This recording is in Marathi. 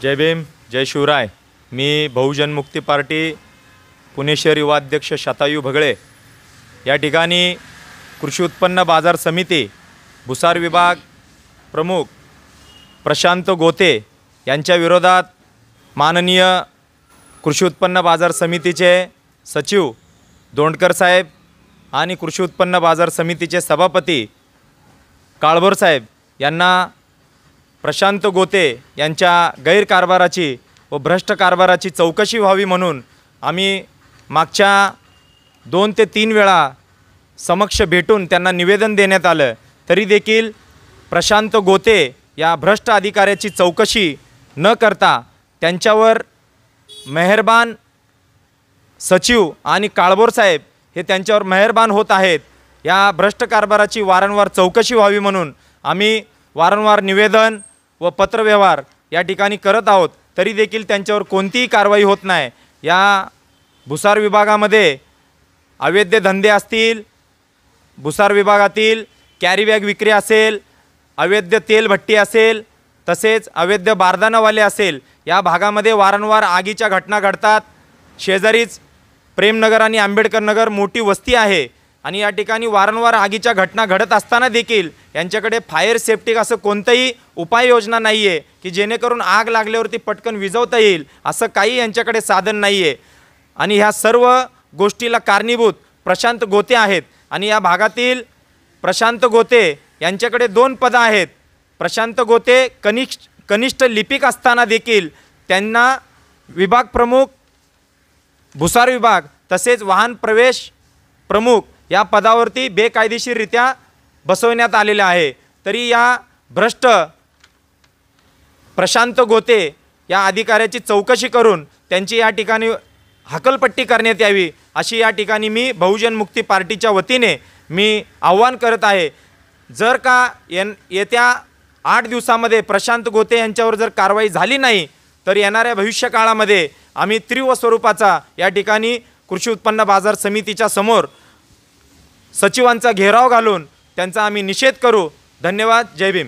जय भीम, जय शिवराय। मी बहुजन मुक्ती पार्टी पुणे शहर युवा अध्यक्ष शतायू भगळे या ठिकाणी कृषी उत्पन्न बाजार समिती भुसार विभाग प्रमुख प्रशांत गोते यांच्या विरोधात माननीय कृषी उत्पन्न बाजार समितीचे सचिव दोंडकर साहेब आणि कृषी उत्पन्न बाजार समितीचे सभापती काळभोर साहेब यांना प्रशांत गोते यांच्या गैरकारभाराची व भ्रष्ट कारभाराची चौकशी व्हावी म्हणून आम्ही मागच्या 2 ते 3 वेळा समक्ष भेटून त्यांना निवेदन देण्यात आलं, तरी देखील प्रशांत गोते या भ्रष्ट अधिकाऱ्याची चौकशी न करता त्यांच्यावर मेहरबान सचिव आणि काळभोर साहेब हे त्यांच्यावर मेहरबान होत आहेत। या भ्रष्ट कारभाराची वारंवार चौकशी व्हावी म्हणून आम्ही वारंवार निवेदन व पत्रव्यवहार या ठिकाणी करत आहोत, तरी देखील त्यांच्यावर कोणतीही कारवाई होत नाही। या भुसार विभागामध्ये अवैध धंदे असतील, भुसार विभागातील कॅरीबॅग विक्री असेल, अवैध तेलभट्टी असेल, तसेच अवैध बारदानावाले असेल, या भागामध्ये वारंवार आगीच्या घटना घडतात। शेजारीच प्रेमनगर आणि आंबेडकर नगर मोठी वस्ती आहे आणि या ठिकाणी वारंवार आगीच्या घटना घडत असताना देखील यांच्याकडे फायर सेफ्टी असं कोणतंही उपाययोजना नाही आहे की जेणेकरून आग लागल्यावरती पटकन विझवता येईल, असं काही यांच्याकडे साधन नाही आहे। आणि ह्या सर्व गोष्टीला कारणीभूत प्रशांत गोते आहेत आणि या भागातील प्रशांत गोते यांच्याकडे 2 पदं आहेत। प्रशांत गोते कनिष्ठ लिपिक असताना देखील त्यांना विभाग प्रमुख भुसार विभाग तसेच वाहन प्रवेश प्रमुख या पदावरती बेकायदेशीररित्या बसवण्यात आलेले आहे। तरी या भ्रष्ट प्रशांत गोते या अधिकाऱ्याची चौकशी करून त्यांची या ठिकाणी हकलपट्टी करण्यात यावी, अशी या ठिकाणी मी बहुजन मुक्ती पार्टीच्या वतीने मी आव्हान करत आहे। जर का येत्या 8 दिवसामध्ये प्रशांत गोते यांच्यावर जर कारवाई झाली नाही तर येणाऱ्या भविष्यकाळामध्ये आम्ही तीव्र स्वरूपाचा या ठिकाणी कृषी उत्पन्न बाजार समितीच्या समोर सचिवांचा घेराव घालून त्यांचा आम्ही निषेध करू। धन्यवाद। जय भीम।